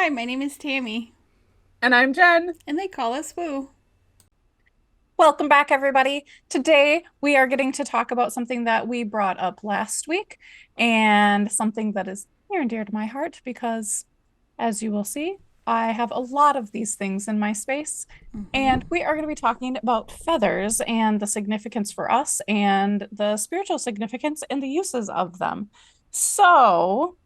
Hi, my name is Tammy, And I'm Jen. and they call us Woo. Welcome back, everybody. Today, we are getting to talk about something that we brought up last week and something that is near and dear to my heart because, as you will see, I have a lot of these things in my space. And we are going to be talking about feathers and the significance for us and the spiritual significance and the uses of them. So,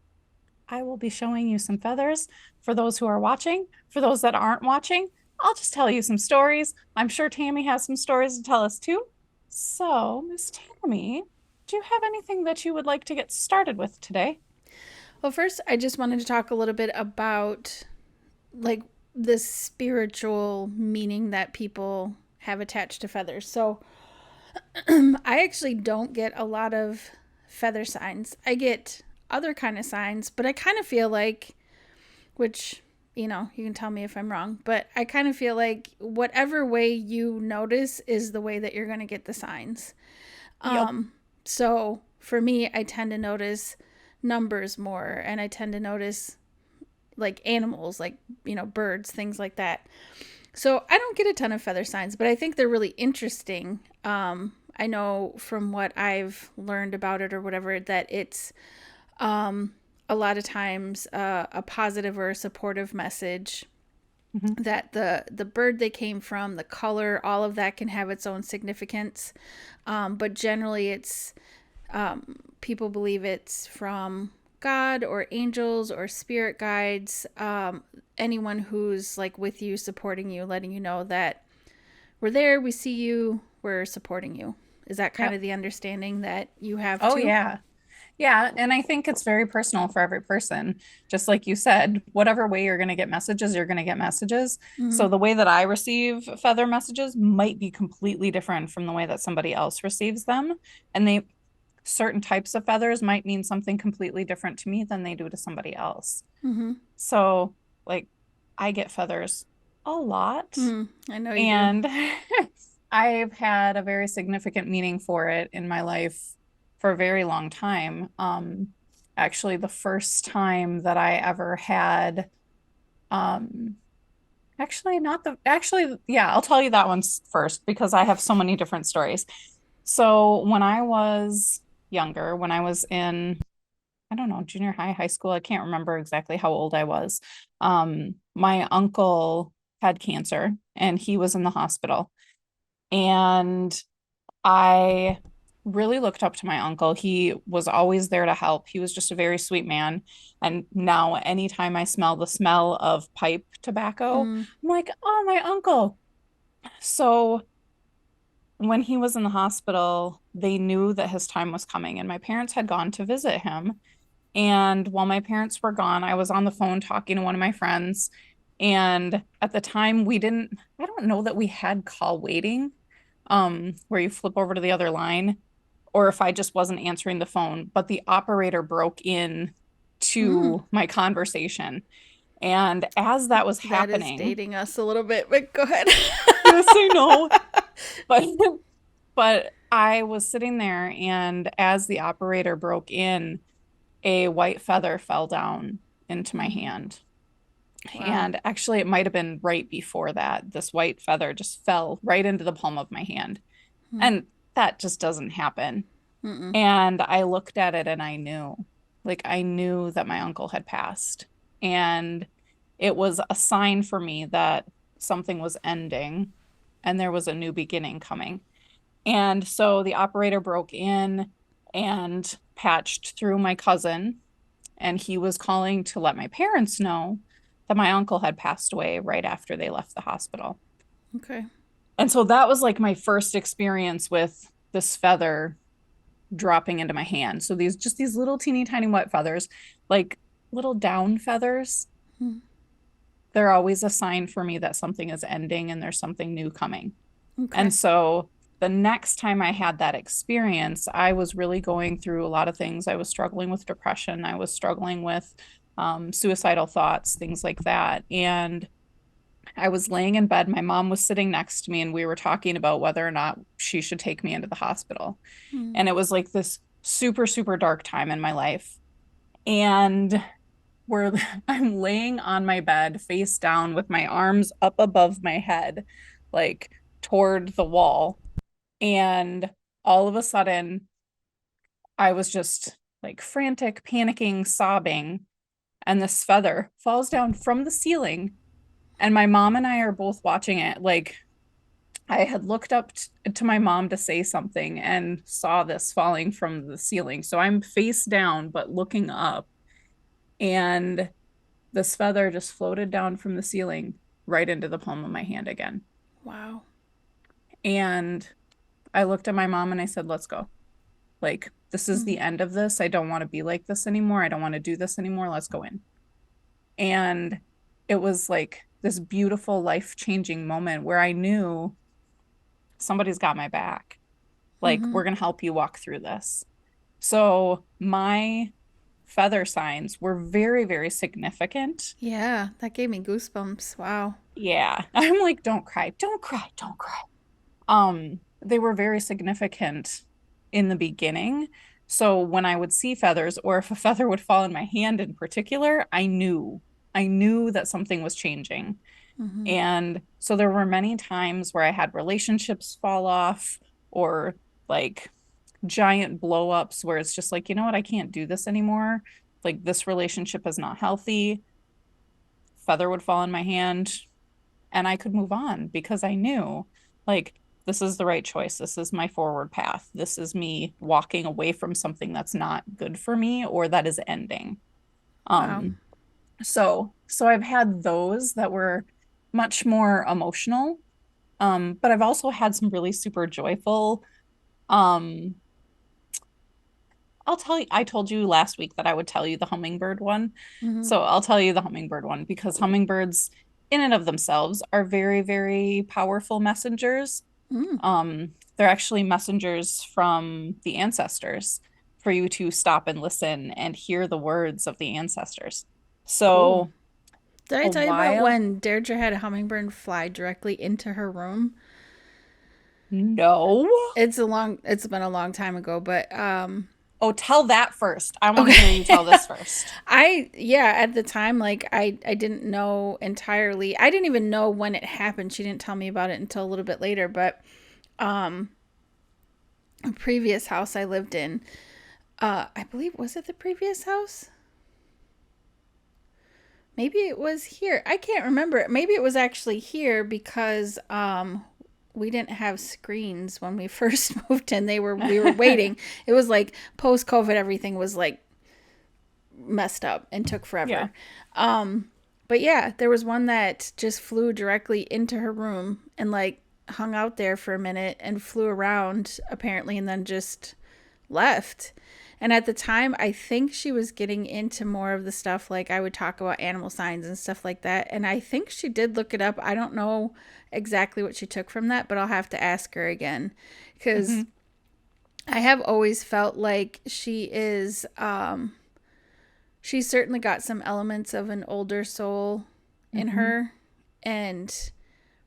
I will be showing you some feathers for those who are watching. For those that aren't watching, I'll just tell you some stories. I'm sure Tammy has some stories to tell us too. So, Miss Tammy, do you have anything that you would like to get started with today? Well, first, I just wanted to talk a little bit about like the spiritual meaning that people have attached to feathers. So, I actually don't get a lot of feather signs. I get other kind of signs, but I kind of feel like, which you can tell me if I'm wrong, but I kind of feel like whatever way you notice is the way that you're going to get the signs. Yep. So for me, I tend to notice numbers more, and I tend to notice like animals, like, birds, things like that. So I don't get a ton of feather signs, but I think they're really interesting. I know from what I've learned about it or whatever that it's a lot of times a positive or a supportive message, Mhm. that the bird they came from, the color, all of that can have its own significance. But generally, it's people believe it's from God or angels or spirit guides, anyone who's like with you, supporting you, letting you know that we're there, we see you, we're supporting you. Is that kind Yep. of the understanding that you have Oh, too? yeah. Yeah. And I think it's very personal for every person. Just like you said, whatever way you're going to get messages, you're going to get messages. Mm-hmm. So the way that I receive feather messages might be completely different from the way that somebody else receives them. And certain types of feathers might mean something completely different to me than they do to somebody else. Mm-hmm. So, like, I get feathers a lot, I know you do. and I've had a very significant meaning for it in my life for a very long time. Actually, the first time that I ever had, um, actually, not the, actually, yeah, I'll tell you that one first because I have so many different stories. So, when I was younger, when I was in, I don't know, junior high, high school. I can't remember exactly how old I was. My uncle had cancer and he was in the hospital. And I really looked up to my uncle. He was always there to help. He was just a very sweet man. And now, anytime I smell the smell of pipe tobacco, Mm. I'm like, oh, my uncle. So when he was in the hospital, they knew that his time was coming, and my parents had gone to visit him. And while my parents were gone, I was on the phone talking to one of my friends. And at the time, I don't know that we had call waiting, where you flip over to the other line, or if I just wasn't answering the phone, but the operator broke in Mm. to my conversation. And as that was That is happening, dating us a little bit, but go ahead. yes, I know, but I was sitting there, and as the operator broke in, a white feather fell down into my Mm. hand. Wow. And actually, it might have been right before that. This white feather just fell right into the palm of my hand. Mm. And that just doesn't happen. Mm-mm. And I looked at it and I knew that my uncle had passed. And it was a sign for me that something was ending and there was a new beginning coming. And so the operator broke in and patched through my cousin, and he was calling to let my parents know that my uncle had passed away right after they left the hospital. Okay. And so that was like my first experience with this feather dropping into my hand. So these little teeny tiny wet feathers, like little down feathers, Mm. they're always a sign for me that something is ending and there's something new coming. And Okay. so the next time I had that experience, I was really going through a lot of things. I was struggling with depression. I was struggling with suicidal thoughts, things like that. And I was laying in bed. My mom was sitting next to me, and we were talking about whether or not she should take me into the hospital. Mm. And it was like this super, super dark time in my life. And where I'm laying on my bed face down with my arms up above my head, like toward the wall. And all of a sudden, I was just like frantic, panicking, sobbing. And this feather falls down from the ceiling. And my mom and I are both watching it. Like, I had looked up to my mom to say something and saw this falling from the ceiling. So I'm face down, but looking up. And this feather just floated down from the ceiling right into the palm of my hand again. Wow. And I looked at my mom and I said, let's go. Like, this is Mm-hmm. the end of this. I don't want to be like this anymore. I don't want to do this anymore. Let's go in. And it was like this beautiful life changing moment where I knew somebody's got my back. Like, Mm-hmm. we're going to help you walk through this. So, my feather signs were very, very significant. Yeah, that gave me goosebumps. Wow. Yeah. I'm like, don't cry, don't cry, don't cry. They were very significant in the beginning. So when I would see feathers, or if a feather would fall in my hand in particular, I knew that something was changing. Mm-hmm. And so there were many times where I had relationships fall off, or like giant blow ups where it's just like, you know what, I can't do this anymore. Like, this relationship is not healthy. Feather would fall in my hand and I could move on because I knew, like, this is the right choice. This is my forward path. This is me walking away from something that's not good for me or that is ending. Wow. Um, so I've had those that were much more emotional. But I've also had some really super joyful. Um, I'll tell you, I told you last week that I would tell you the hummingbird one. Mm-hmm. So I'll tell you the hummingbird one because hummingbirds, in and of themselves, are very, very powerful messengers. Mm. They're actually messengers from the ancestors for you to stop and listen and hear the words of the ancestors. Cool. So Did I a tell you about while, when Deirdre had a hummingbird fly directly into her room? no. It's been a long time ago, but Oh, tell that first. I want to hear you okay. tell this first. Yeah, at the time, like I didn't know entirely. I didn't even know when it happened. She didn't tell me about it until a little bit later, but um a previous house I lived in, I believe, was it the previous house? Maybe it was here. I can't remember. Maybe it was actually here because we didn't have screens when we first moved in. We were waiting. It was like post COVID, everything was like messed up and took Yeah. forever. But yeah, there was one that just flew directly into her room and like hung out there for a minute and flew around apparently and then just left. And at the time, I think she was getting into more of the stuff like I would talk about animal signs and stuff like that. And I think she did look it up. I don't know exactly what she took from that, but I'll have to ask her again because Hmm. I have always felt like she's certainly got some elements of an older soul in Hmm. her and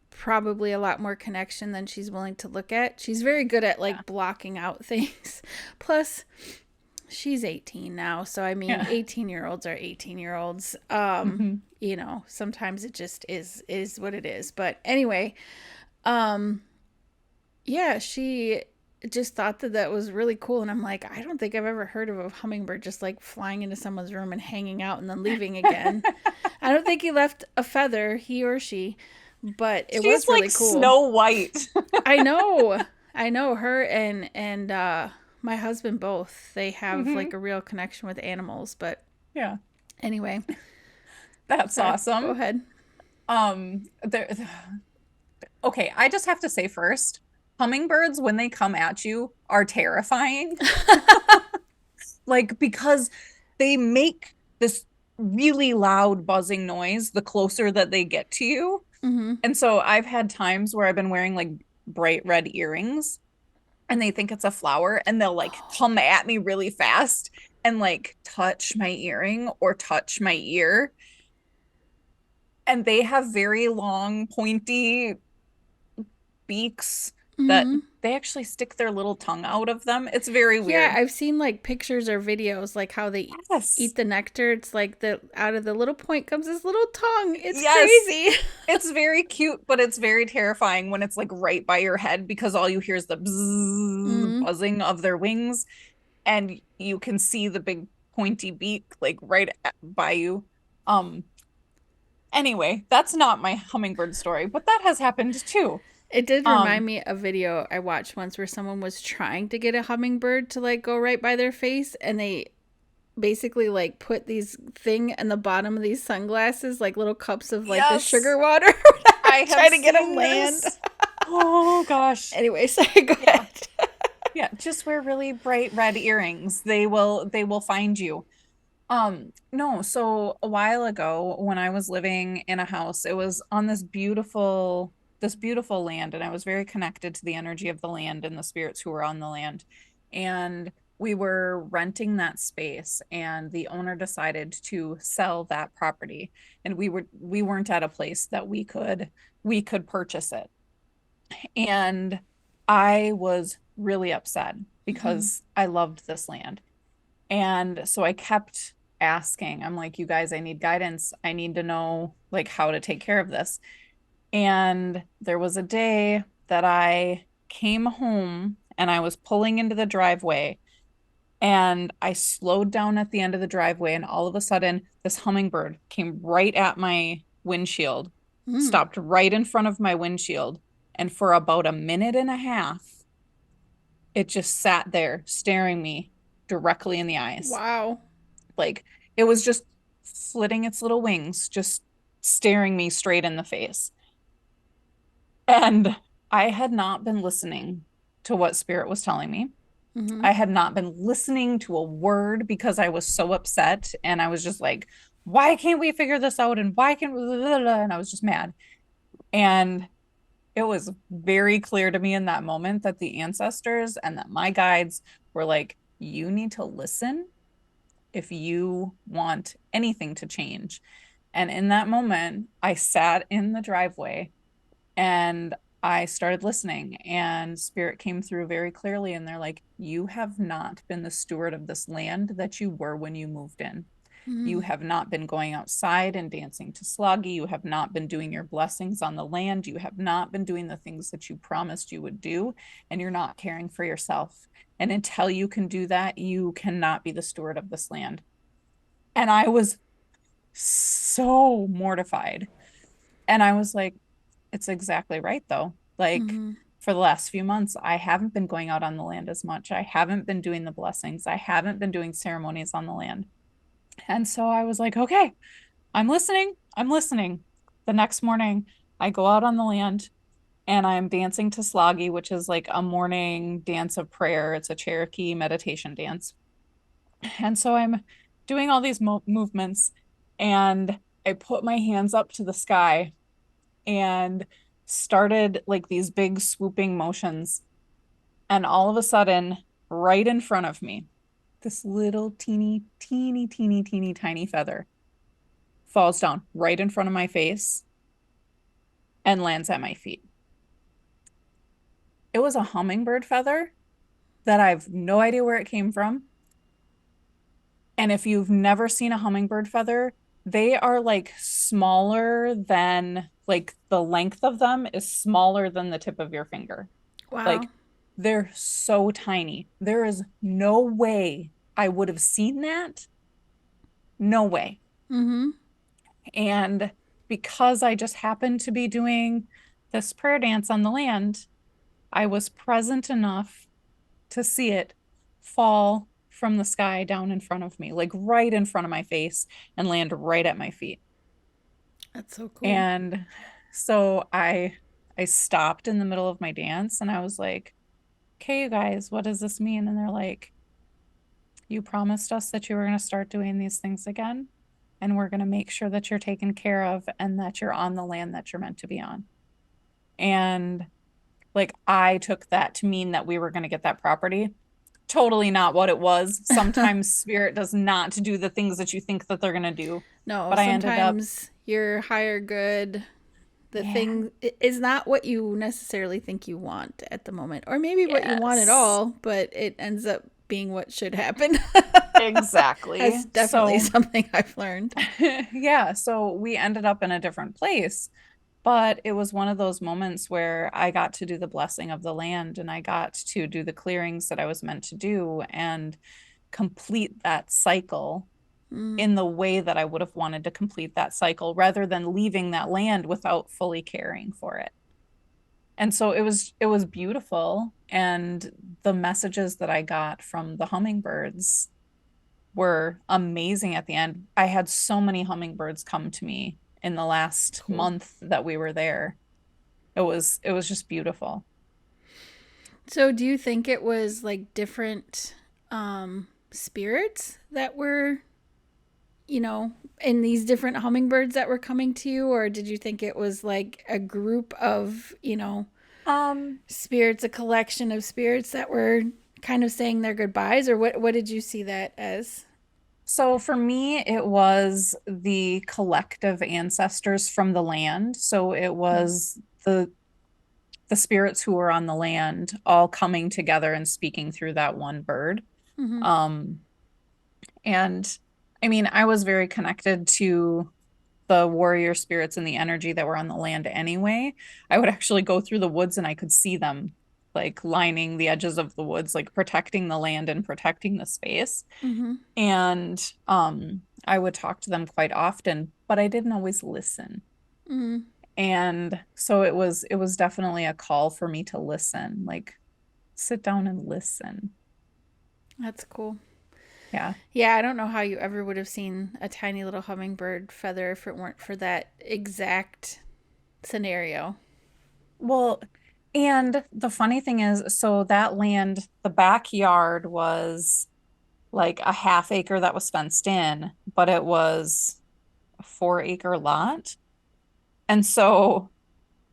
probably a lot more connection than she's willing to look at. She's very good at Yeah. like blocking out things. Plus, she's 18 now, so I mean, Yeah. 18-year-olds are 18-year-olds. Hmm. Sometimes it just is what it is. But anyway, um yeah, she just thought that that was really cool and I'm like, I don't think I've ever heard of a hummingbird just like flying into someone's room and hanging out and then leaving again. I don't think he left a feather, he or she, but it She's was really like cool. Snow White. I know. I know her and my husband both. They have Hmm. like a real connection with animals, but Yeah, anyway, that's sorry. Go awesome. ahead. There, okay, I just have to say first, hummingbirds when they come at you are terrifying. Like, because they make this really loud buzzing noise the closer that they get to you. Mhm. And so I've had times where I've been wearing like bright red earrings and they think it's a flower and they'll like come at me really fast and like touch my earring or touch my ear. And they have very long, pointy beaks that Mm-hmm. they actually stick their little tongue out of them. It's very Yeah, weird. I've seen like pictures or videos like how they eat Yes. the nectar. It's like the out of the little point comes this little tongue. It's Yes. crazy. It's very cute, but it's very terrifying when it's like right by your head because all you hear is the Mm-hmm. buzzing of their wings and you can see the big pointy beak like by you. Um, anyway, that's not my hummingbird story, but that has happened too. It did remind Um, me of a video I watched once where someone was trying to get a hummingbird to like go right by their face, and they basically like put these thing in the bottom of these sunglasses, like little cups of like the yes, sugar water, I have trying to get them seen land. this. Oh gosh. Anyway, sorry, go Yeah. ahead. Yeah, just wear really bright red earrings. They will find you. No, so a while ago when I was living in a house, it was on this beautiful land, and I was very connected to the energy of the land and the spirits who were on the land. And we were renting that space, and the owner decided to sell that property. And we weren't at a place that we could purchase it. And I was really upset Mm-hmm. because I loved this land. And so I kept asking, I'm like, you guys, I need guidance. I need to know like how to take care of this. And there was a day that I came home and I was pulling into the driveway and I slowed down at the end of the driveway and all of a sudden this hummingbird came right at my windshield, Mm. stopped right in front of my windshield, and for about a minute and a half, it just sat there staring me directly in the eyes. Wow. Like it was just flitting its little wings, just staring me straight in the face. And I had not been listening to what Spirit was telling me. Mm-hmm. I had not been listening to a word because I was so upset. And I was just like, why can't we figure this out? And why can't we? And I was just mad. And it was very clear to me in that moment that the ancestors and that my guides were like, you need to listen if you want anything to change. And in that moment, I sat in the driveway and I started listening, and Spirit came through very clearly. And they're like, you have not been the steward of this land that you were when you moved in. You Mm-hmm. have not been going outside and dancing to Sloggy. You have not been doing your blessings on the land. You have not been doing the things that you promised you would do. And you're not caring for yourself. And until you can do that, you cannot be the steward of this land. And I was so mortified. And I was like, it's exactly right, though. Like, Mm-hmm. for the last few months, I haven't been going out on the land as much. I haven't been doing the blessings. I haven't been doing ceremonies on the land. And so I was like, okay, I'm listening. I'm listening. The next morning, I go out on the land and I'm dancing to Sloggy, which is like a morning dance of prayer. It's a Cherokee meditation dance. And so I'm doing all these movements and I put my hands up to the sky and started like these big swooping motions. And all of a sudden, right in front of me, this little teeny tiny feather falls down right in front of my face and lands at my feet. It was a hummingbird feather that I've no idea where it came from. And if you've never seen a hummingbird feather, they are like smaller than like the length of them is smaller than the tip of your finger. Wow. Like they're so tiny. There is no way I would have seen that. No way. Mm-hmm. And because I just happened to be doing this prayer dance on the land, I was present enough to see it fall from the sky down in front of me, like right in front of my face and land right at my feet. That's so cool. And so I stopped in the middle of my dance and I was like, "Okay, you guys, what does this mean?" And they're like, "You promised us that you were going to start doing these things again, and we're going to make sure that you're taken care of and that you're on the land that you're meant to be on." And like I took that to mean that we were going to get that property. Totally not what it was. Sometimes spirit does not do the things that you think that they're going to do. No, But I ended up, sometimes your higher good The Yeah. thing is not what you necessarily think you want at the moment, or maybe what you want at Yes. all, but it ends up being what should happen. Exactly. That's definitely So, something I've learned. yeah, so we ended up in a different place, but it was one of those moments where I got to do the blessing of the land and I got to do the clearings that I was meant to do and complete that cycle Mm, in the way that I would have wanted to complete that cycle rather than leaving that land without fully caring for it. And so it was beautiful, and the messages that I got from the hummingbirds were amazing at the end. I had so many hummingbirds come to me in the last cool. month that we were there. It was just beautiful. So, do you think it was like different spirits that were, in these different hummingbirds that were coming to you, or did you think it was like a group of, Um, spirits, a collection of spirits that were kind of saying their goodbyes, or what did you see that as? so for me, it was the collective ancestors from the land. So it was the spirits who were on the land all coming together and speaking through that one bird. Mm-hmm. Um, and I mean, I was very connected to the warrior spirits and the energy that were on the land anyway. I would actually go through the woods and I could see them like lining the edges of the woods, like protecting the land and protecting the space. Mm-hmm. And I would talk to them quite often, but I didn't always listen. Mm-hmm. And so it was definitely a call for me to listen, like sit down and listen. That's cool. Yeah. Yeah, I don't know how you ever would have seen a tiny little hummingbird feather if it weren't for that exact scenario. Well, and the funny thing is, so that land, the backyard was like a half acre that was fenced in, but it was a 4 acre lot. And so,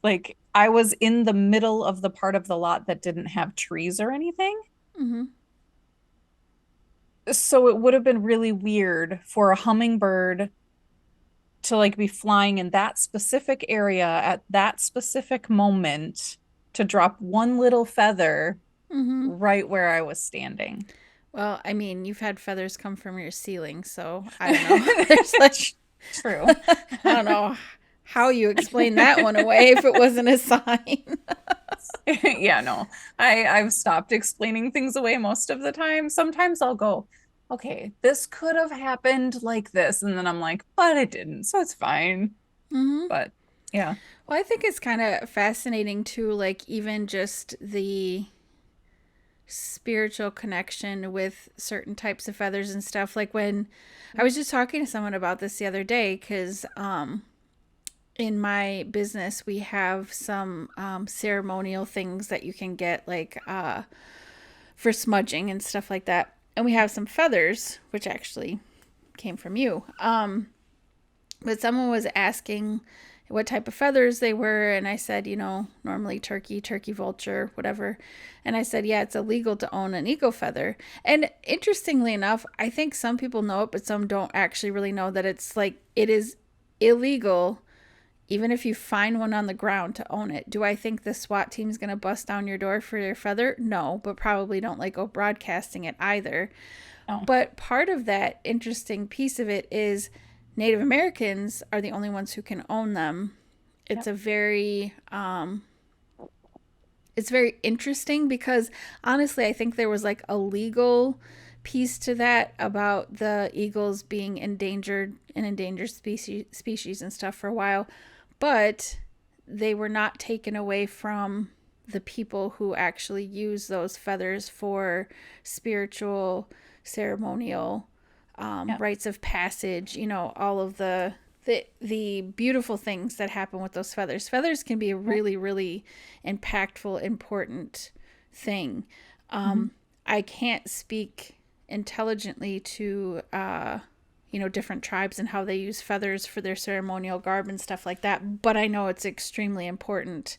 like, I was in the middle of the part of the lot that didn't have trees or anything. Mm-hmm. So it would have been really weird for a hummingbird to like be flying in that specific area at that specific moment to drop one little feather Mm-hmm. right where I was standing. Well, I mean, you've had feathers come from your ceiling, so I don't know. There's like, True. I don't know how you explain that one away if it wasn't a sign. Yeah, no. I've stopped explaining things away most of the time. Sometimes I'll go, okay, this could have happened like this, and then I'm like, but it didn't, so it's fine. Mm-hmm. But yeah. Well, I think it's kind of fascinating too, like even just the spiritual connection with certain types of feathers and stuff. Like when I was just talking to someone about this the other day, because in my business we have some ceremonial things that you can get, like for smudging and stuff like that. And we have some feathers, which actually came from you. But someone was asking what type of feathers they were, and I said, normally turkey vulture, whatever. And I said, yeah, it's illegal to own an eagle feather. And interestingly enough, I think some people know it, but some don't actually really know that it's like it is illegal even if you find one on the ground to own it. Do I think the SWAT team's going to bust down your door for your feather? No, but probably don't like go broadcasting it either. Oh, But part of that interesting piece of it is Native Americans are the only ones who can own them. It's yep. a very it's very interesting because honestly, I think there was like a legal piece to that about the eagles being endangered species and stuff for a while, but they were not taken away from the people who actually use those feathers for spiritual, ceremonial, Yep. rites of passage. All of the beautiful things that happen with those feathers. Feathers can be a Yep. really, really impactful, important thing. Mhm. I can't speak intelligently to different tribes and how they use feathers for their ceremonial garb and stuff like that, but I know it's extremely important.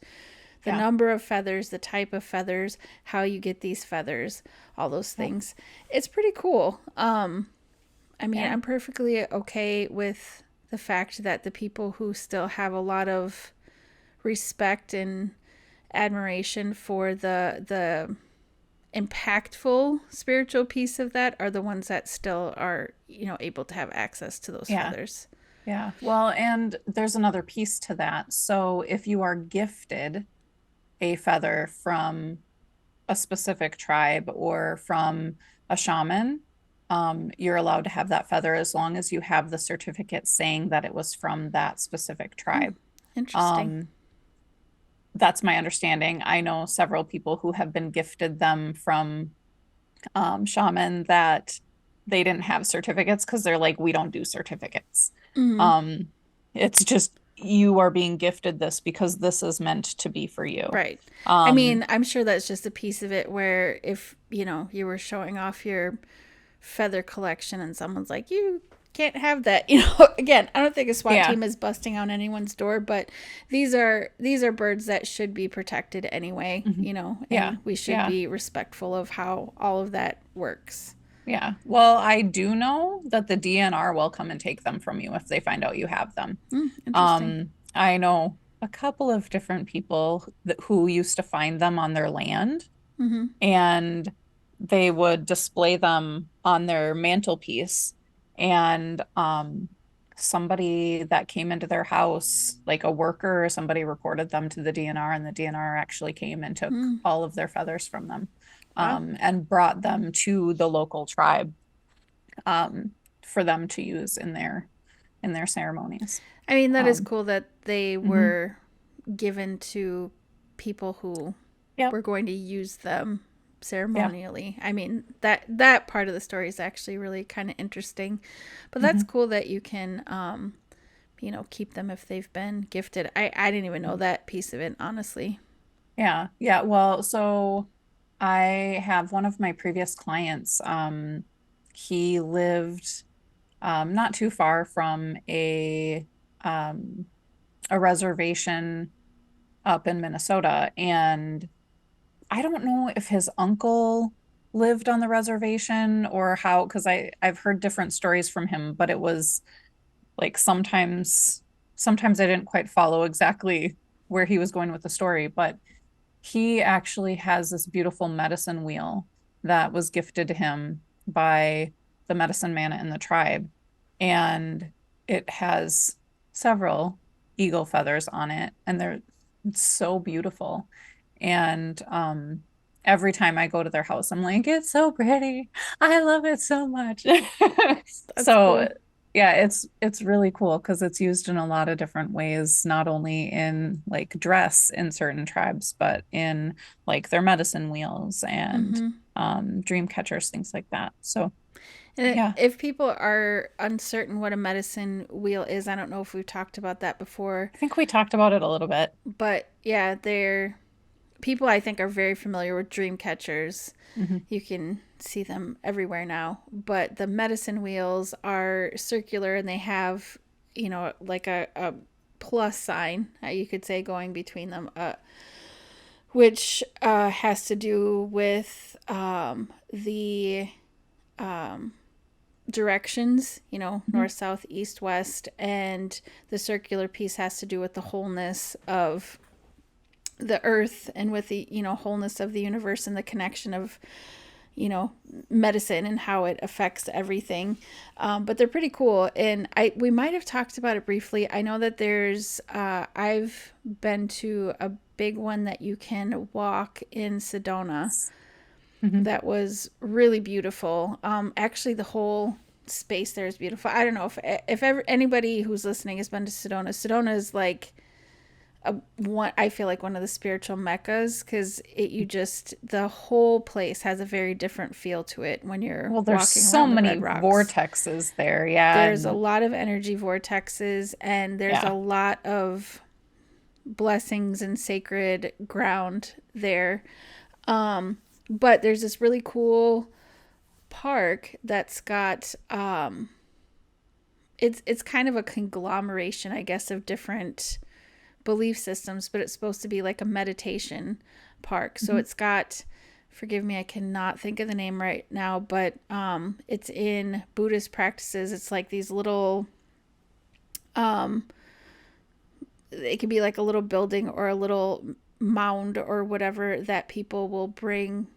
The Yeah. number of feathers, the type of feathers, how you get these feathers, all those Yep. things. It's pretty cool. I mean, Yeah. I'm perfectly okay with the fact that the people who still have a lot of respect and admiration for the impactful spiritual piece of that are the ones that still are, able to have access to those Yeah. feathers. Yeah. Well, and there's another piece to that. So if you are gifted a feather from a specific tribe or from a shaman, you're allowed to have that feather as long as you have the certificate saying that it was from that specific Hmm, tribe. interesting. Um, that's my understanding. I know several people who have been gifted them from shaman that they didn't have certificates because they're like, we don't do certificates. Mm-hmm. Um, it's just you are being gifted this because this is meant to be for you. Right. I Um, mean, I'm sure that's just a piece of it where if, you were showing off your feather collection and someone's like, you can't have that. Again, I don't think a SWAT yeah. team is busting on anyone's door, but these are birds that should be protected anyway, Mhm. Yeah. and we should Yeah. be respectful of how all of that works. Yeah. Well, I do know that the DNR will come and take them from you if they find out you have them. Interesting. I know a couple of different people who used to find them on their land, Mm-hmm. and they would display them on their mantelpiece. And somebody that came into their house, like a worker or somebody, reported them to the DNR, and the DNR actually came and took Mm. all of their feathers from them, Wow. and brought them to the local tribe, um, for them to use in their ceremonies. I mean, that is Um, cool that they mhm. were given to people who Yep. were going to use them Yeah. ceremonially. I mean, that part of the story is actually really kind of interesting. But that's Hmm. cool that you can keep them if they've been gifted. I didn't even know that piece of it, honestly. Yeah. Yeah. Well, so I have one of my previous clients. He lived not too far from um, a reservation up in Minnesota, and I don't know if his uncle lived on the reservation or how, because I've heard different stories from him, but it was like sometimes I didn't quite follow exactly where he was going with the story, but he actually has this beautiful medicine wheel that was gifted to him by the medicine man in the tribe. And it has several eagle feathers on it, and they're so beautiful. And every time I go to their house, I'm like, it's so pretty. I love it so much. That's So cool. yeah, it's really cool because it's used in a lot of different ways, not only in like dress in certain tribes, but in like their medicine wheels and Mm-hmm. dream catchers, things like that. So And yeah, if people are uncertain what a medicine wheel is, I don't know if we've talked about that before, I think we talked about it a little bit. but yeah, they're people I think are very familiar with dream catchers. Hmm. You can see them everywhere now. But the medicine wheels are circular and they have, like a plus sign, you could say, going between them, which has to do with the directions, Hmm. north, south, east, west. And the circular piece has to do with the wholeness of the earth and with the, wholeness of the universe and the connection of medicine and how it affects everything. But they're pretty cool, and we might have talked about it briefly. I know that there's I've been to a big one that you can walk in Sedona Hmm. that was really beautiful. Actually, the whole space there is beautiful. I don't know if ever anybody who's listening has been to Sedona. Sedona is like one, I feel like one of the spiritual meccas, because the whole place has a very different feel to it when you're Well, there's walking so around the many red rocks. vortexes there. Yeah, There's a and lot of energy vortexes, and there's a yeah. lot of blessings and sacred ground there. But there's this really cool park that's got it's kind of a conglomeration, I guess, of different belief systems, but it's supposed to be like a meditation park. So Mhm. it's got, forgive me, I cannot think of the name right now, but it's in Buddhist practices. It's like these little it could be like a little building or a little mound or whatever that people will bring,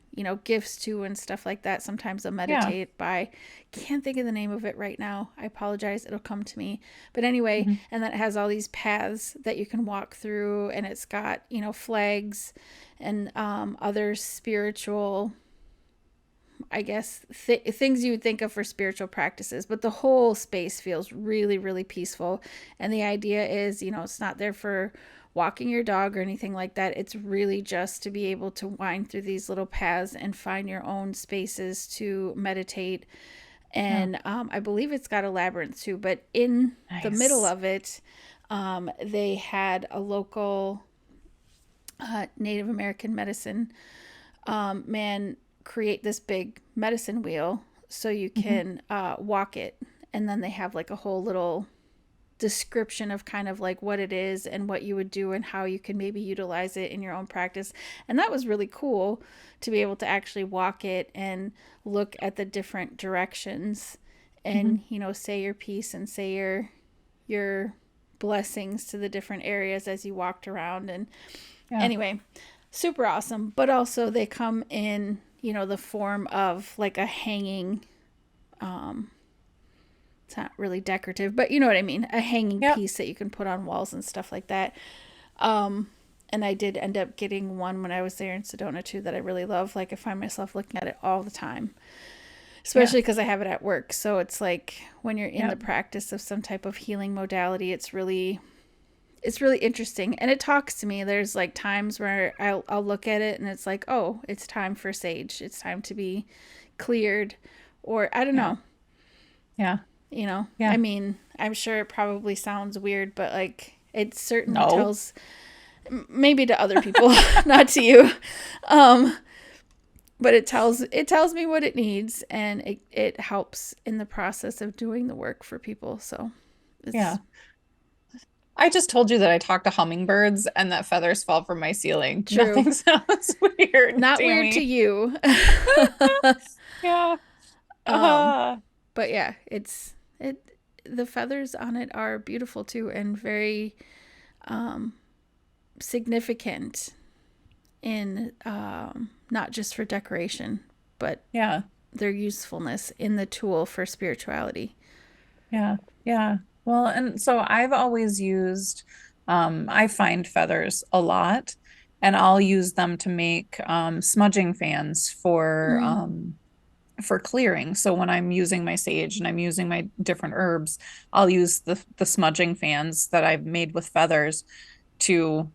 gifts to and stuff like that. Sometimes they'll Yeah. meditate by, can't think of the name of it right now. I apologize. It'll come to me. But anyway, Mhm. and then it has all these paths that you can walk through, and it's got, flags and other spiritual, I guess, things you would think of for spiritual practices, but the whole space feels really, really peaceful. And the idea is, it's not there for walking your dog or anything like that. It's really just to be able to wind through these little paths and find your own spaces to meditate. Yeah. And I believe it's got a labyrinth too, but in the middle Nice. of it, they had a local Native American medicine man create this big medicine wheel so you Mhm. can walk it. And then they have like a whole little description of kind of like what it is and what you would do and how you can maybe utilize it in your own practice. And that was really cool to be able to actually walk it and look at the different directions Mhm. and, say your piece and say your blessings to the different areas as you walked around. And Yeah. anyway, super awesome. But also they come in, the form of like a hanging, um, it's not really decorative, but you know what I mean, a hanging Yep. piece that you can put on walls and stuff like that. Um, and I did end up getting one when I was there in Sedona too that I really love. Like I find myself looking at it all the time, Yeah. especially because I have it at work. So it's like when you're in the Yep. practice of some type of healing modality, it's really interesting, and it talks to me. There's like times where I'll look at it and it's like, oh, it's time for sage, it's time to be cleared, or I don't Yeah. know. Yeah. I Yeah. mean, I'm sure it probably sounds weird, but like it certainly No. tells, maybe to other people, not to you, um but it tells me what it needs, and it helps in the process of doing the work for people. So Yeah. it's I just told you that I talk to hummingbirds and that feathers fall from my ceiling. true. Nothing sounds weird, Not weird to Tammy. you. Yeah. um Uh, but yeah, it the feathers on it are beautiful too, and very um significant in not just for decoration, but yeah. their usefulness in the tool for spirituality. Yeah. Yeah. Well, and so I've always used, I find feathers a lot, and I'll use them to make smudging fans Mm. for clearing. So when I'm using my sage and I'm using my different herbs, I'll use the smudging fans that I've made with feathers to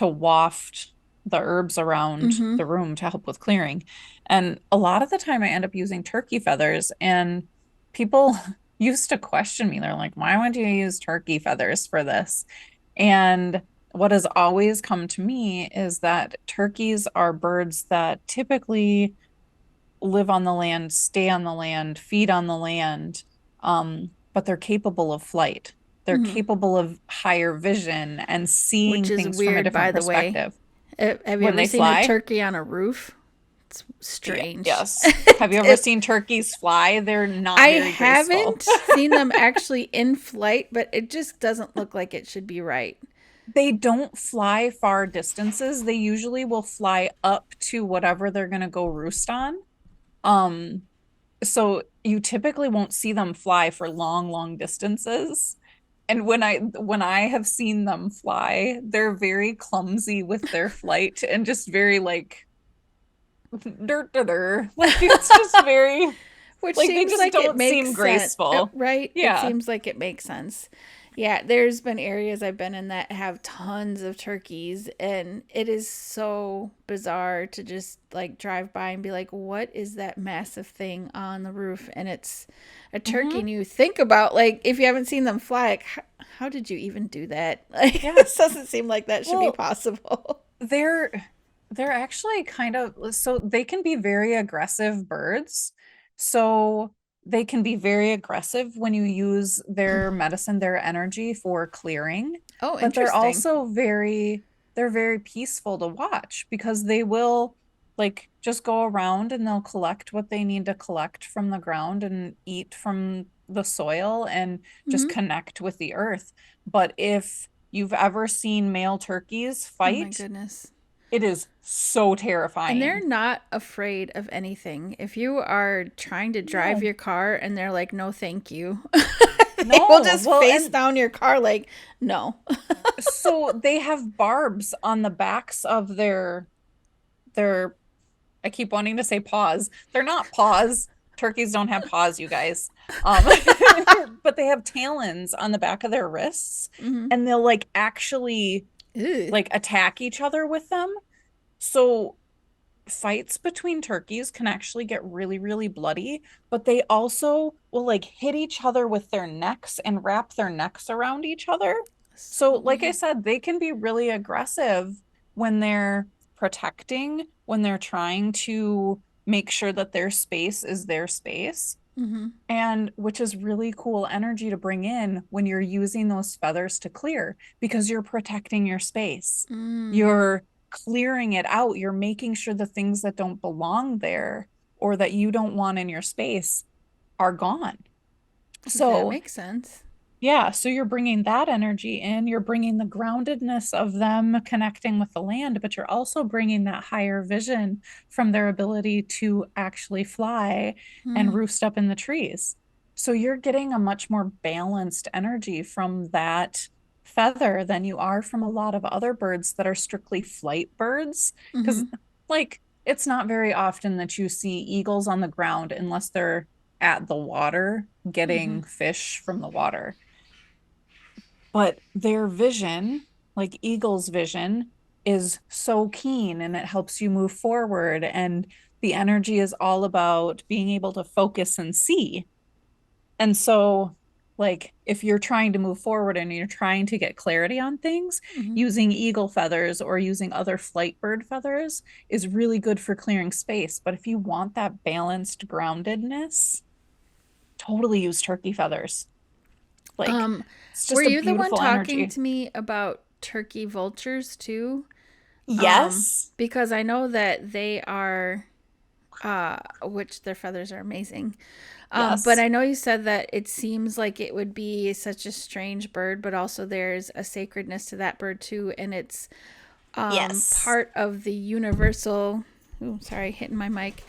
waft the herbs around Mm-hmm. the room to help with clearing. And a lot of the time I end up using turkey feathers, and people used to question me. They're like, "Why would you use turkey feathers for this?" And what has always come to me is that turkeys are birds that typically live on the land, stay on the land, feed on the land, but they're capable of flight. They're Mm-hmm. capable of higher vision and Which seeing is things from a weird, by different the way. perspective. Have you When ever they seen a fly, turkey on a roof? It's strange. yes. Have you ever it, seen turkeys fly? They're not I very graceful. haven't seen them actually in flight, but it just doesn't look like it should be right. They don't fly far distances. They usually will fly up to whatever they're going to go roost on. Um, so you typically won't see them fly for long, long distances. And when I have seen them fly, they're very clumsy with their flight and just very like dirt dirt. Like it's just very Which like they seems just like it don't makes seem sense, graceful. right? It Yeah. seems like it makes sense. Yeah, there's been areas I've been in that have tons of turkeys, and it is so bizarre to just like drive by and be like, what is that massive thing on the roof? And it's a turkey, Hmm. and you think about, like, if you haven't seen them fly, like, how did you even do that? Like, Yeah. this doesn't seem like that should be Well, possible. they're they're actually kind of so they can be very aggressive birds. So they can be very aggressive when you use their medicine, their energy for clearing, Oh, but they're interesting. also they're very peaceful to watch because they will like just go around and they'll collect what they need to collect from the ground and eat from the soil and just Hmm. connect with the earth. But if you've ever seen male turkeys Oh my fight, goodness. it is so And they're terrifying. not afraid of anything. If you are trying to drive No, your car and they're like, no, thank you, they will no. just Well, face and down your car like, no. so they have barbs on the backs of their I keep wanting to say paws. They're not paws. Turkeys don't have paws, you guys. Um, but they have talons on the back of their wrists, Mm-hmm. and they'll like actually Ew. like attack each other with them. So fights between turkeys can actually get really, really bloody, but they also will like hit each other with their necks and wrap their necks around each other. So, So like I weird. said, they can be really aggressive when they're protecting, when they're trying to make sure that their space is their space. Mm-hmm. And which is really cool energy to bring in when you're using those feathers to clear because you're protecting your space. Mm. You're clearing it out. You're making sure the things that don't belong there or that you don't want in your space are gone. That So makes sense. yeah, so you're bringing that energy in, you're bringing the groundedness of them connecting with the land, but you're also bringing that higher vision from their ability to actually fly and Mm. roost up in the trees. So you're getting a much more balanced energy from that feather than you are from a lot of other birds that are strictly flight birds. Mm-hmm. Because, like, it's not very often that you see eagles on the ground unless they're at the water Mm-hmm. getting fish from the water, but their vision, like Eagle's vision, is so keen and it helps you move forward. And the energy is all about being able to focus and see. And so, like, if you're trying to move forward and you're trying to get clarity on things, Mm-hmm. using eagle feathers or using other flight bird feathers is really good for clearing space. But if you want that balanced groundedness, totally use turkey feathers. Like, Um, it's were just a you the one beautiful talking energy. to me about turkey vultures too? Yes. Because I know that they are, which their feathers are amazing. But Yes. I know you said that it seems like it would be such a strange bird, but also there's a sacredness to that bird too, and it's Yes. part of the universal. Ooh, sorry, hitting my mic.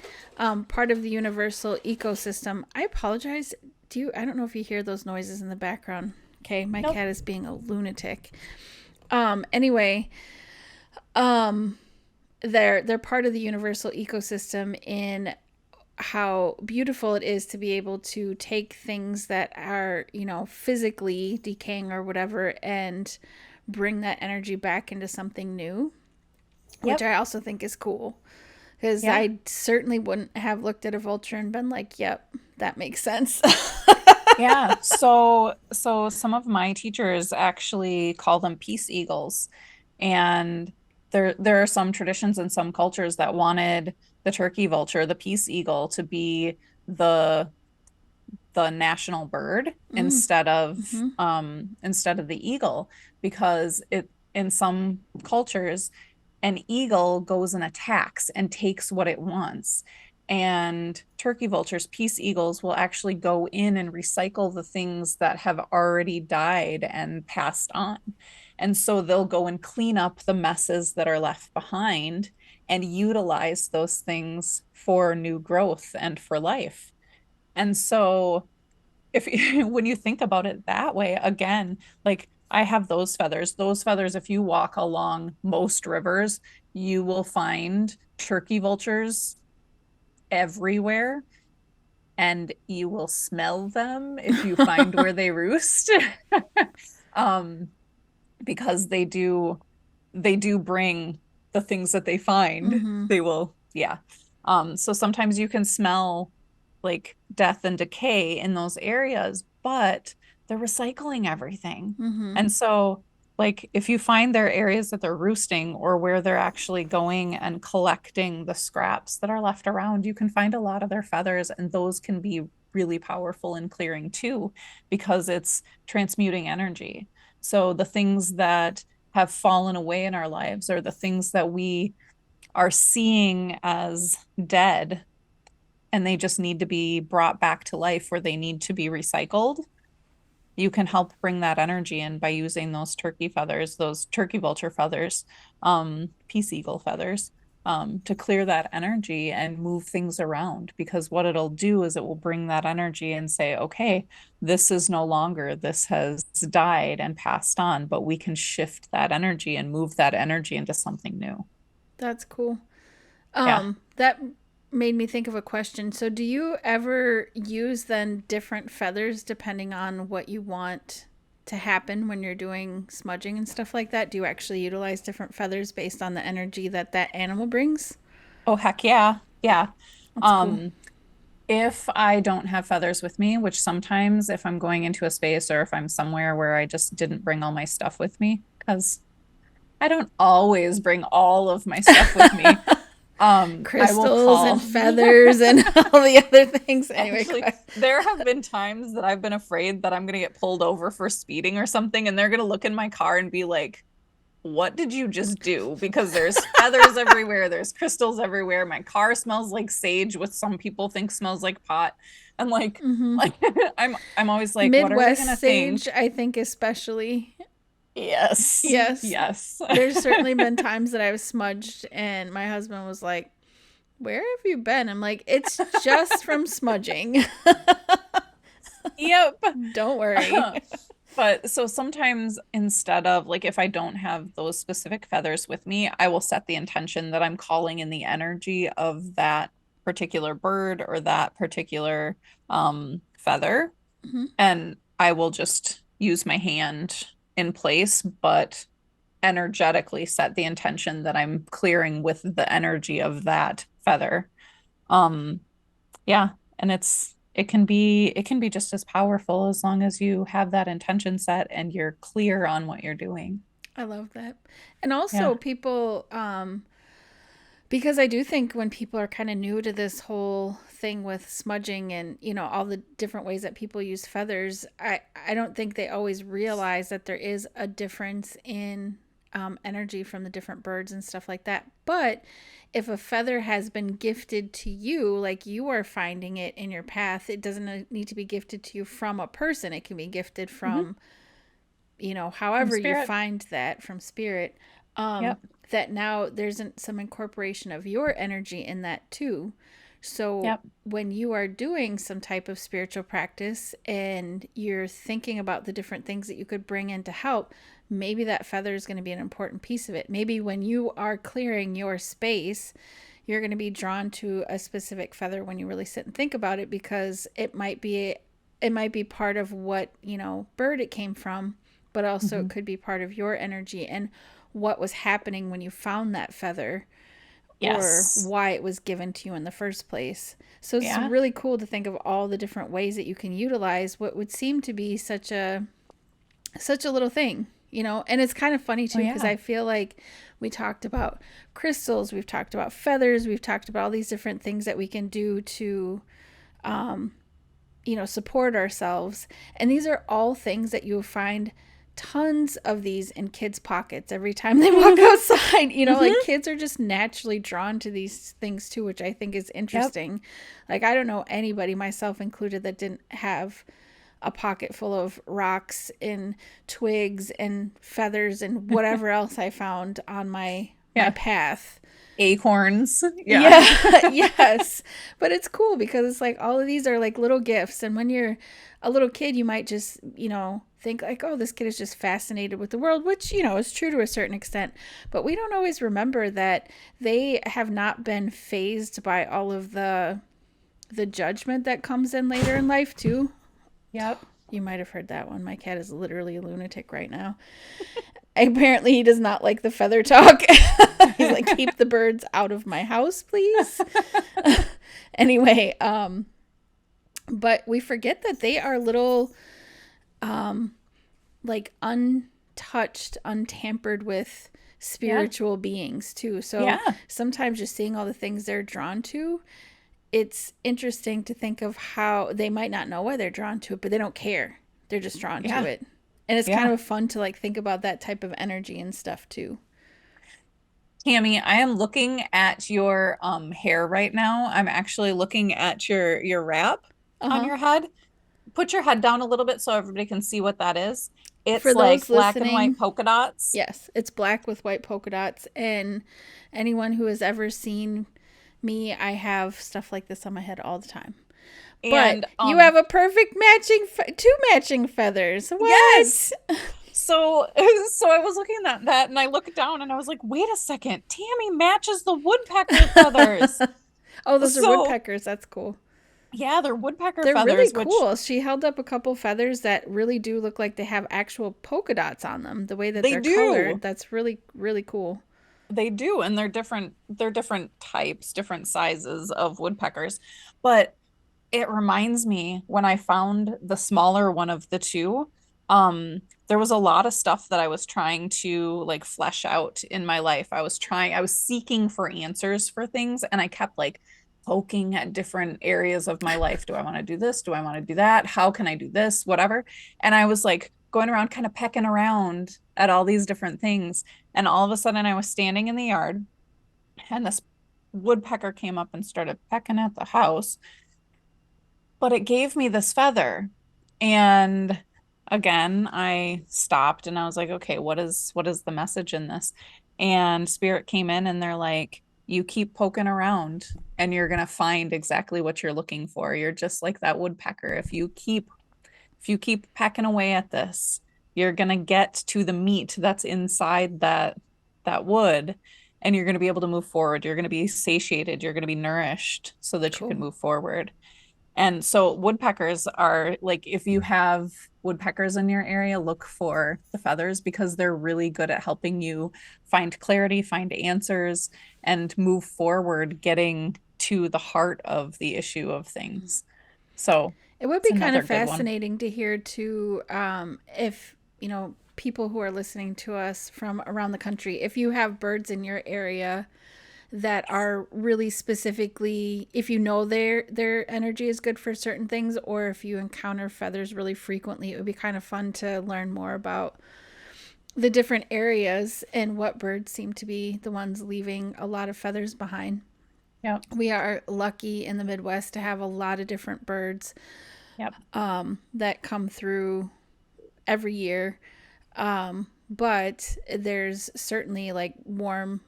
Part of the universal ecosystem. I apologize. Do you? I don't know if you hear those noises in the background. Okay, my Nope. cat is being a lunatic. Anyway, um, they're part of the universal ecosystem in how beautiful it is to be able to take things that are, physically decaying or whatever and bring that energy back into something new, which Yep. I also think is cool. Because Yeah. I certainly wouldn't have looked at a vulture and been like, yep, that makes sense. Yeah. So some of my teachers actually call them peace eagles. And there are some traditions and some cultures that wanted the turkey vulture, the peace eagle, to be the the national bird Mm, mm-hmm, instead of the eagle because it in some cultures an eagle goes and attacks and takes what it wants. And turkey vultures, peace eagles, will actually go in and recycle the things that have already died and passed on. And so they'll go and clean up the messes that are left behind and utilize those things for new growth and for life. And so if when you think about it that way, again, like I have those feathers, if you walk along most rivers, you will find turkey vultures everywhere and you will smell them if you find where they roost. um, because they do bring the things that they find. mm-hmm, They will, yeah. So sometimes you can smell like death and decay in those areas, but they're recycling everything. mm-hmm, And so, like, if you find their areas that they're roosting or where they're actually going and collecting the scraps that are left around, you can find a lot of their feathers, and those can be really powerful in clearing too, because it's transmuting energy. So the things that have fallen away in our lives or the things that we are seeing as dead and they just need to be brought back to life where they need to be recycled. you can help bring that energy in by using those turkey feathers, those turkey vulture feathers, peace eagle feathers, to clear that energy and move things around. Because what it'll do is it will bring that energy and say, okay, this is no longer, this has died and passed on, but we can shift that energy and move that energy into something new. That's cool. Yeah. That made me think of a question. So, do you ever use then different feathers depending on what you want to happen when you're doing smudging and stuff like that? Do you actually utilize different feathers based on the energy that that animal brings? Oh, heck yeah. Yeah. That's cool. Um, if I don't have feathers with me, which sometimes if I'm going into a space or if I'm somewhere where I just didn't bring all my stuff with me, because I don't always bring all of my stuff with me, I will Crystals and call. feathers and all the other things. Anyway, Actually, there have been times that I've been afraid that I'm gonna get pulled over for speeding or something, and they're gonna look in my car and be like, what did you just do? Because there's feathers everywhere, there's crystals everywhere. My car smells like sage, which some people think smells like pot. And mm-hmm. like I'm always like, what are they Midwest gonna sage, think? I think, especially. Yes. Yes. Yes. There's certainly been times that I've smudged, and my husband was like, "Where have you been?" I'm like, "It's just from smudging. Yep. Don't worry." But so sometimes instead of like if I don't have those specific feathers with me, I will set the intention that I'm calling in the energy of that particular bird or that particular feather, Hmm. and I will just use my hand in place, but energetically set the intention that I'm clearing with the energy of that feather. Um, yeah, and it can be just as powerful as long as you have that intention set and you're clear on what you're doing. I love that. And also, Yeah. people, because I do think when people are kind of new to this whole thing with smudging and, all the different ways that people use feathers, I don't think they always realize that there is a difference in energy from the different birds and stuff like that. But if a feather has been gifted to you, like you are finding it in your path, it doesn't need to be gifted to you from a person. It can be gifted Hmm. from, From however you spirit. find that from spirit. Um, Yep. that now there's some incorporation of your energy in that too. So Yep. when you are doing some type of spiritual practice and you're thinking about the different things that you could bring in to help, maybe that feather is going to be an important piece of it. Maybe when you are clearing your space, you're going to be drawn to a specific feather when you really sit and think about it, because it might be part of what, bird it came from, but also it Hmm. could be part of your energy and what was happening when you found that feather, or Yes. why it was given to you in the first place. So it's Yeah. really cool to think of all the different ways that you can utilize what would seem to be such a little thing, And it's kind of funny Oh too, because yeah. I feel like we talked about crystals, we've talked about feathers, we've talked about all these different things that we can do to support ourselves. And these are all things that you'll find tons of these in kids' pockets every time they walk outside. Like Hmm. kids are just naturally drawn to these things too, which I think is Yep. interesting. Like, I don't know anybody, myself included, that didn't have a pocket full of rocks and twigs and feathers and whatever else I found on my Yeah. path. Acorns. Yeah. Yeah, yes. But it's cool because it's like all of these are like little gifts. And when you're a little kid, you might just, think like, oh, this kid is just fascinated with the world, which, is true to a certain extent. But we don't always remember that they have not been phased by all of the judgment that comes in later in life, too. Yep. You might have heard that one. My cat is literally a lunatic right now. Apparently, he does not like the feather talk. He's like, keep the birds out of my house, please. Anyway, but we forget that they are little, like untouched, untampered with Yeah. spiritual beings too. So Yeah. sometimes just seeing all the things they're drawn to, it's interesting to think of how they might not know why they're drawn to it, but they don't care. They're just drawn to Yeah. it. And it's kind Yeah. of fun to like think about that type of energy and stuff too. Tammy, I am looking at your hair right now. I'm actually looking at your wrap on Uh-huh. your head. put your head down a little bit so everybody can see what that is. For It's those like black and white listening, polka dots. yes, it's black with white polka dots. And anyone who has ever seen me, I have stuff like this on my head all the time. But And you have a perfect two matching feathers. yes. What? So so I was looking at that and I looked down and I was like, wait a second, Tammy matches the woodpecker feathers. Oh, those are So woodpeckers. That's cool. yeah, they're woodpecker They're really feathers, which cool. She held up a couple feathers that really do look like they have actual polka dots on them. The way that they they're do. colored, that's really, really cool. They do, and they're different types, different sizes of woodpeckers. But it reminds me when I found the smaller one of the two, there was a lot of stuff that I was trying to like flesh out in my life. I was seeking for answers for things, and I kept like poking at different areas of my life. Do I want to do this? Do I want to do that? How can I do this? Whatever. And I was like going around kind of pecking around at all these different things. And all of a sudden I was standing in the yard and this woodpecker came up and started pecking at the house, but it gave me this feather. And again, I stopped and I was like, okay, what is the message in this? And spirit came in and they're like, you keep poking around and you're going to find exactly what you're looking for. You're just like that woodpecker. If you keep pecking away at this, you're going to get to the meat that's inside that wood and you're going to be able to move forward. You're going to be satiated, you're going to be nourished so that you can Cool. move forward. And so woodpeckers are like, if you have woodpeckers in your area, look for the feathers because they're really good at helping you find clarity, find answers, and move forward, getting to the heart of the issue of things. So It would it's be kind another of good one. fascinating to hear too, if people who are listening to us from around the country, if you have birds in your area that are really specifically, if you know their energy is good for certain things, or if you encounter feathers really frequently, it would be kind of fun to learn more about the different areas and what birds seem to be the ones leaving a lot of feathers behind. Yep. We are lucky in the Midwest to have a lot of different birds Yep. that come through every year. But there's certainly like warm,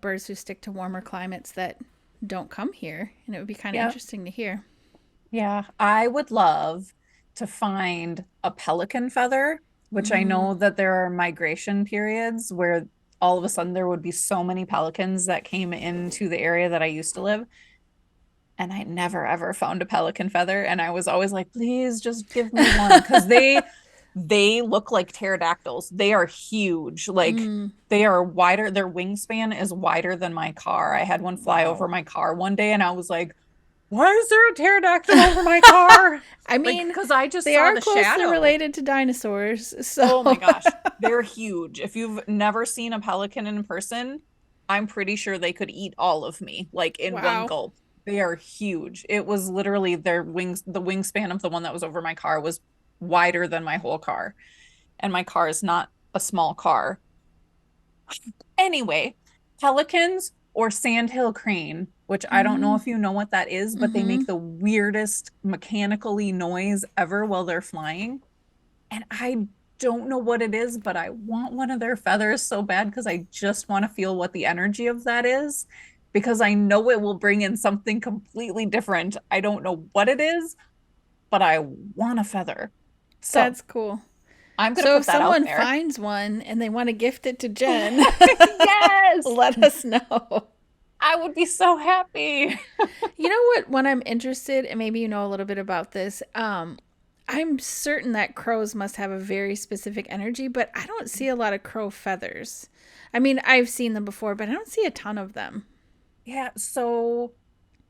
birds who stick to warmer climates that don't come here. And it would be kind of Yep. interesting to hear. Yeah. I would love to find a pelican feather, which I Mm, know that there are migration periods where all of a sudden there would be so many pelicans that came into the area that I used to live. And I never ever found a pelican feather. And I was always like, please just give me one. Because they look like pterodactyls. They are huge. Like mm, they are wider. Their wingspan is wider than my car. I had one fly over wow. my car one day and I was like, why is there a pterodactyl over my car? I Like, mean, because I just they saw are the closely shadow. related to dinosaurs. Oh my So, gosh. They're huge. If you've never seen a pelican in person, I'm pretty sure they could eat all of me, like in one wow. gulp. They are huge. It was literally their wings, the wingspan of the one that was over my car was wider than my whole car. And my car is not a small car. Anyway, pelicans or sandhill crane, which I don't know Mm, if you know what that is, but they mm-hmm. make the weirdest mechanically noise ever while they're flying. And I don't know what it is, but I want one of their feathers so bad because I just want to feel what the energy of that is because I know it will bring in something completely different. I don't know what it is, but I want a feather. So That's cool. I'm going to So if put that out someone there. finds one and they want to gift it to Jen, Yes, let us know. I would be so happy. You know what? When I'm interested, and maybe you know a little bit about this, I'm certain that crows must have a very specific energy, but I don't see a lot of crow feathers. I mean, I've seen them before, but I don't see a ton of them. Yeah, so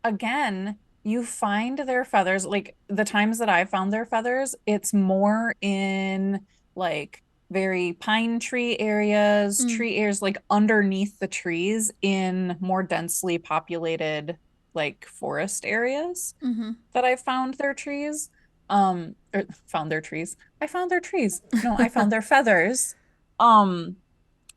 again, you find their feathers, like the times that I found their feathers, it's more in like very pine tree areas, Mm, tree areas like underneath the trees in more densely populated like forest areas mm-hmm. that I found their trees. Or found their trees. I found their trees. No, I found their feathers. Um,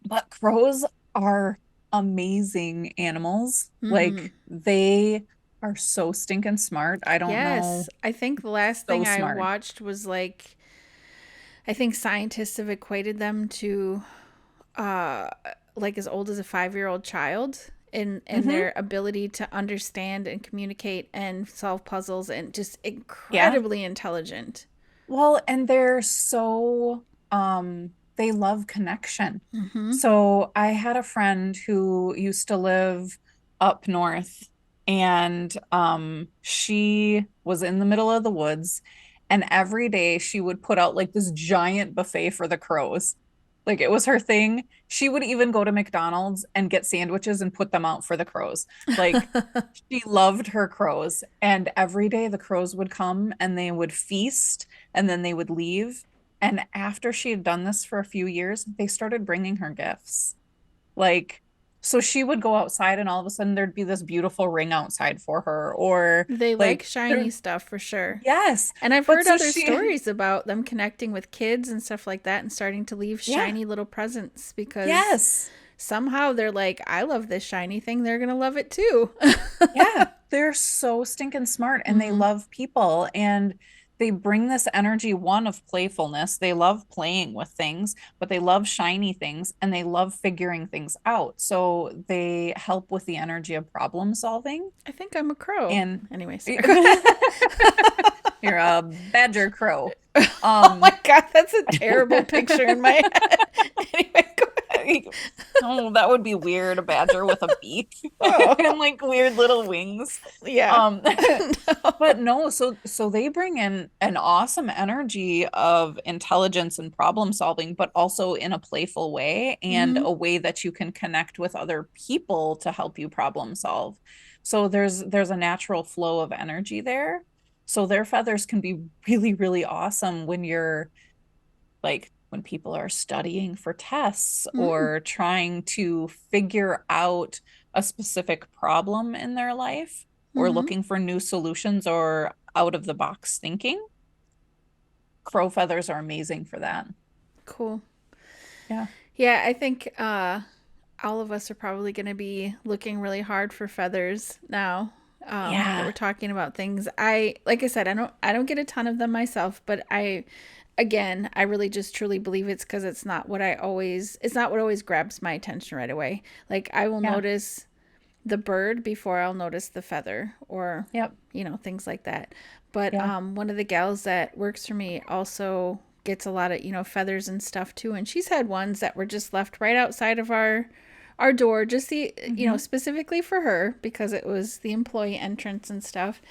but crows are amazing animals. Mm-hmm. Like they are so stinking smart. I don't Yes, know. I think the last So thing I smart. watched was like I think scientists have equated them to uh like as old as a 5-year-old child in Hmm. their ability to understand and communicate and solve puzzles and just Yeah. incredibly intelligent. Well, and they're so they love connection. Mm-hmm. So I had a friend who used to live up north, and she was in the middle of the woods, and every day she would put out like this giant buffet for the crows. Like it was her thing. She would even go to McDonald's and get sandwiches and put them out for the crows. Like she loved her crows, and every day the crows would come and they would feast and then they would leave. And after she had done this for a few years, they started bringing her gifts. Like, so she would go outside and all of a sudden there'd be this beautiful ring outside for her, or They like like, shiny there, stuff for sure. yes. And I've But heard so other she, stories about them connecting with kids and stuff like that and starting to leave yeah, shiny little presents because yes. somehow they're like, I love this shiny thing. They're going to love it too. Yeah, they're so stinking smart and they Mm-hmm. love people and they bring this energy, one of playfulness. They love playing with things, but they love shiny things and they love figuring things out. So they help with the energy of problem solving. I think I'm a crow. And Anyway, sorry. you're a badger crow. Oh my Um, God, that's a terrible picture in my head. Anyway, go ahead. oh, that would be weird, a badger with a beak Oh, and like weird little wings. yeah. Um, No. but no, so they bring in an awesome energy of intelligence and problem solving, but also in a playful way and Mm-hmm. a way that you can connect with other people to help you problem solve. So there's a natural flow of energy there. So their feathers can be really, really awesome when you're like when people are studying for tests Mm-hmm. or trying to figure out a specific problem in their life or Mm-hmm. looking for new solutions or out of the box thinking. Crow feathers are amazing for that. Cool. Yeah. Yeah, I think all of us are probably going to be looking really hard for feathers now that we're Yeah. talking about things. Like I said, I don't get a ton of them myself, but again, I really just truly believe it's because it's not what always grabs my attention right away. Like I will Yeah. notice the bird before I'll notice the feather or, Yep. things like that. But Yeah. one of the gals that works for me also gets a lot of, feathers and stuff too. And she's had ones that were just left right outside of our door, just Hmm. specifically for her because it was the employee entrance and stuff.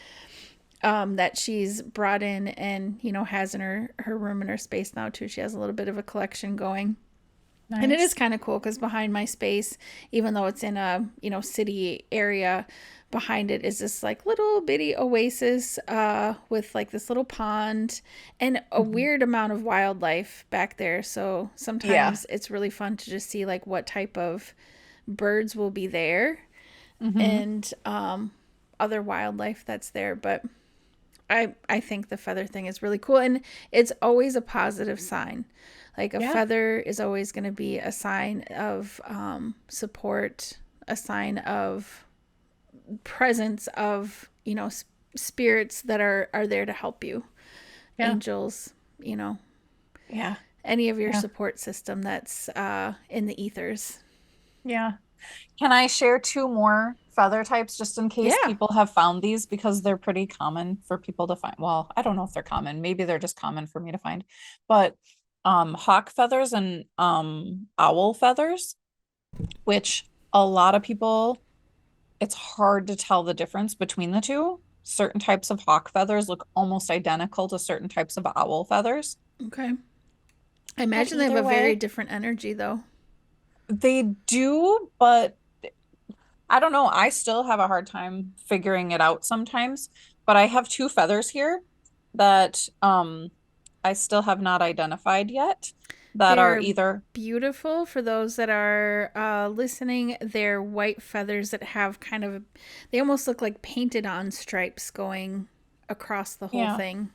That she's brought in and has in her room and her space now too. She has a little bit of a collection going, and it is Nice. kind of cool because behind my space, even though it's in a city area, behind it is this like little bitty oasis with like this little pond and a Hmm. weird amount of wildlife back there. So Yeah. sometimes it's really fun to just see like what type of birds will be there Hmm. and other wildlife that's there. But I think the feather thing is really cool and it's always a positive sign. Like a Yeah. feather is always going to be a sign of support, a sign of presence of spirits that are there to help you, Yeah. angels, Yeah. any of your Yeah. support system that's in the ethers. Yeah. Can I share two more feather types just in case Yeah, people have found these because they're pretty common for people to find? Well, I don't know if they're common. Maybe they're just common for me to find. But hawk feathers and owl feathers, which a lot of people, it's hard to tell the difference between the two. Certain types of hawk feathers look almost identical to certain types of owl feathers. okay. I But imagine they have either a very way, different energy though. they do, but I don't know. I still have a hard time figuring it out sometimes, but I have two feathers here that I still have not identified yet that are They're either beautiful for those that are listening. They're white feathers that have they almost look like painted on stripes going across the whole yeah. thing.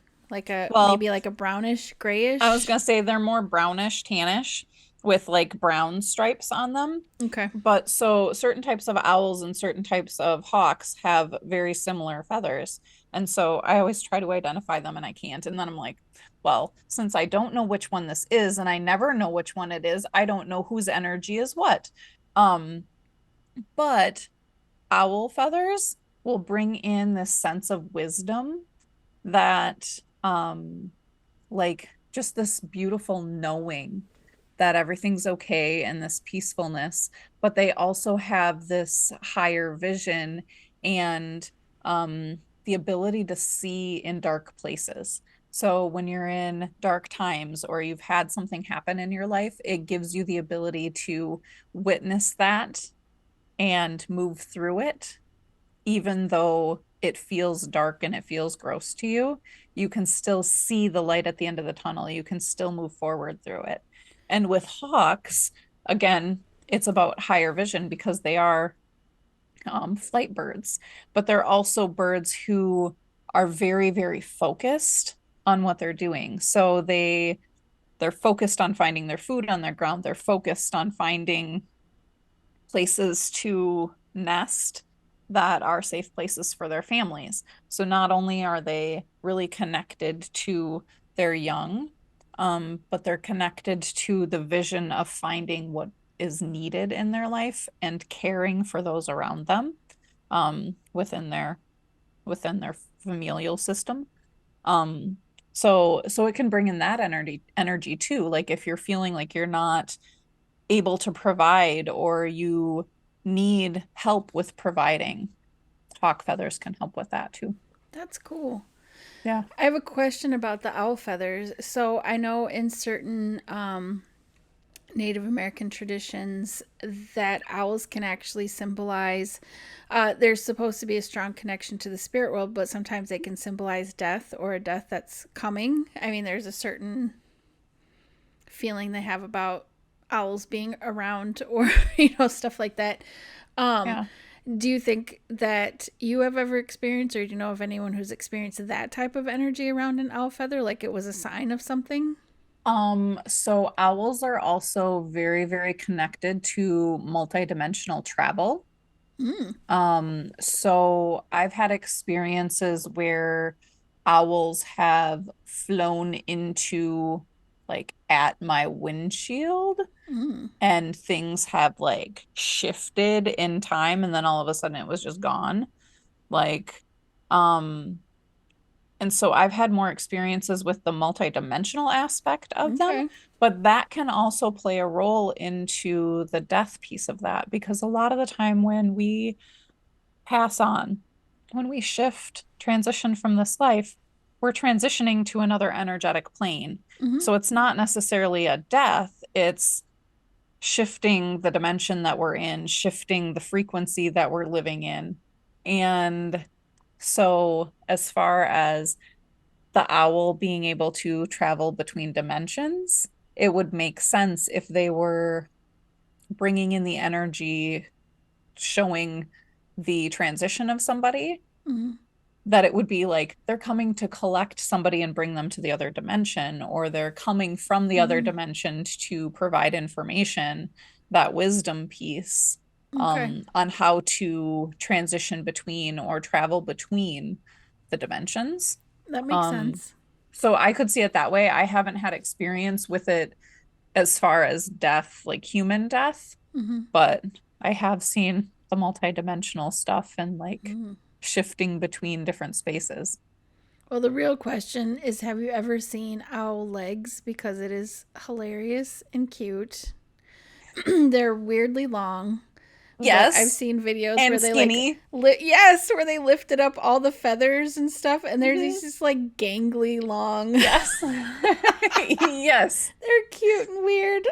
Well, Maybe like a brownish, I was grayish. gonna say they're more brownish, tannish. with like brown stripes on them. Okay. But so certain types of owls and certain types of hawks have very similar feathers. And so I always try to identify them and I can't. And then I'm like, well, since I don't know which one this is and I never know which one it is, I don't know whose energy is what. Um, but owl feathers will bring in this sense of wisdom that like just this beautiful knowing that everything's okay and this peacefulness, but they also have this higher vision and the ability to see in dark places. So when you're in dark times or you've had something happen in your life, it gives you the ability to witness that and move through it even though it feels dark and it feels gross to you, you can still see the light at the end of the tunnel. You can still move forward through it. And with hawks, again, it's about higher vision because they are flight birds, but they're also birds who are very, very focused on what they're doing. So they're focused on finding their food on their ground. They're focused on finding places to nest that are safe places for their families. So not only are they really connected to their young, but they're connected to the vision of finding what is needed in their life and caring for those around them within their familial system. So it can bring in that energy too. Like if you're feeling like you're not able to provide or you need help with providing, hawk feathers can help with that too. That's cool. Yeah. I have a question about the owl feathers. So I know in certain Native American traditions that owls can actually symbolize, there's supposed to be a strong connection to the spirit world, but sometimes they can symbolize death or a death that's coming. I mean, there's a certain feeling they have about owls being around or, stuff like that. Um, Yeah. do you think that you have ever experienced, or do you know of anyone who's experienced that type of energy around an owl feather, like it was a sign of something? So owls are also very, very connected to multidimensional travel. Mm. So I've had experiences where owls have flown into like at my windshield Mm. and things have like shifted in time and then all of a sudden it was just gone. Like, um, and so I've had more experiences with the multidimensional aspect of them, Okay. but that can also play a role into the death piece of that because a lot of the time when we pass on, when we shift, transition from this life, we're transitioning to another energetic plane. Mm-hmm. So it's not necessarily a death, it's shifting the dimension that we're in, shifting the frequency that we're living in. And so, as far as the owl being able to travel between dimensions, it would make sense if they were bringing in the energy, showing the transition of somebody, Mm-hmm. that it would be like they're coming to collect somebody and bring them to the other dimension, or they're coming from the other Mm-hmm. dimension to provide information, that wisdom piece Okay. on how to transition between or travel between the dimensions. That makes Um, sense. so I could see it that way. I haven't had experience with it as far as death, like human death, Mm-hmm. but I have seen the multidimensional stuff and like Mm. shifting between different spaces. Well, the real question is, have you ever seen owl legs? Because it is hilarious and cute. They're weirdly long, but I've Yes, seen videos where and they like skinny. yes, where they lifted up all the feathers and stuff, and they're Mhm. these just like gangly long. Yes. Yes. They're cute and weird.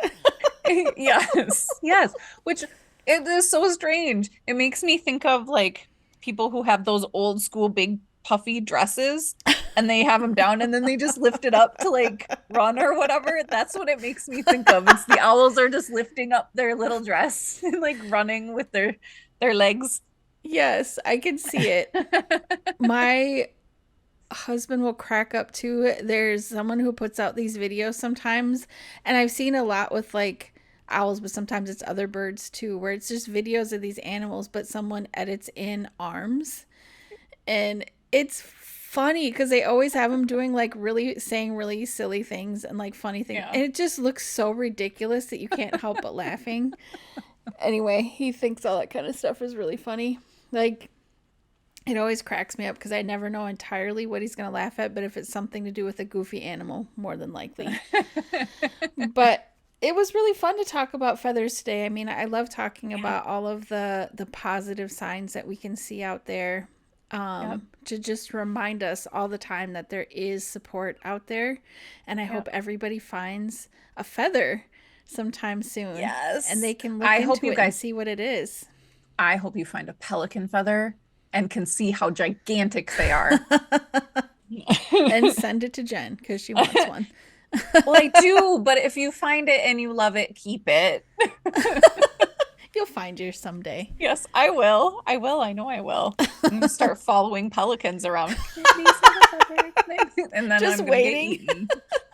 Yes. Yes. Which it is so strange. It makes me think of like people who have those old school big puffy dresses and they have them down and then they just lift it up to like run or whatever. That's what it makes me think of. It's the owls are just lifting up their little dress and like running with their legs. Yes, I can see it. My husband will crack up to it. There's someone who puts out these videos sometimes, and I've seen a lot with like owls, but sometimes it's other birds too, where it's just videos of these animals, but someone edits in arms. And it's funny because they always have them doing like really saying really silly things and like funny things. Yeah. And it just looks so ridiculous that you can't help but laughing. Anyway, he thinks all that kind of stuff is really funny. Like, it always cracks me up because I never know entirely what he's going to laugh at, but if it's something to do with a goofy animal, more than likely. But it was really fun to talk about feathers today. I mean, I love talking Yeah. about all of the positive signs that we can see out there, Yep. to just remind us all the time that there is support out there. And I hope Yep. everybody finds a feather sometime soon and they Yes. can look I hope into you it and guys, see what it is. I hope you find a pelican feather and can see how gigantic they are. And send it to Jen because she wants one. Well, I do, but if you find it and you love it, keep it. You'll find yours someday. Yes, I will. I will. I know I will. I'm gonna start following pelicans around. Can you please have a feather? And then Just I'm gonna get waiting. eaten.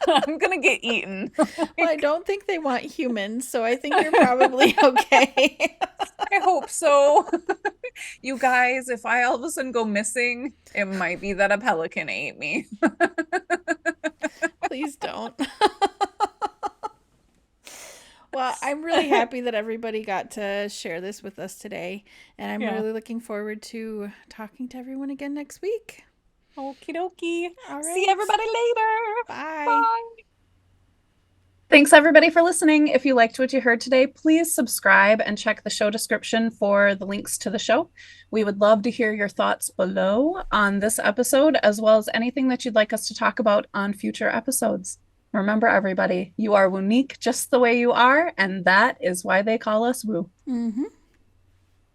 I'm gonna get eaten. Well, I don't think they want humans, so I think you're probably okay. I hope so. You guys, if I all of a sudden go missing, it might be that a pelican ate me. Please don't. Well, I'm really happy that everybody got to share this with us today, and I'm Yeah. really looking forward to talking to everyone again next week. Okie dokie. All See right. everybody later. Bye. Bye. Thanks everybody for listening. If you liked what you heard today, please subscribe and check the show description for the links to the show. We would love to hear your thoughts below on this episode, as well as anything that you'd like us to talk about on future episodes. Remember, everybody, you are unique just the way you are, and that is why they call us Woo. Mm-hmm.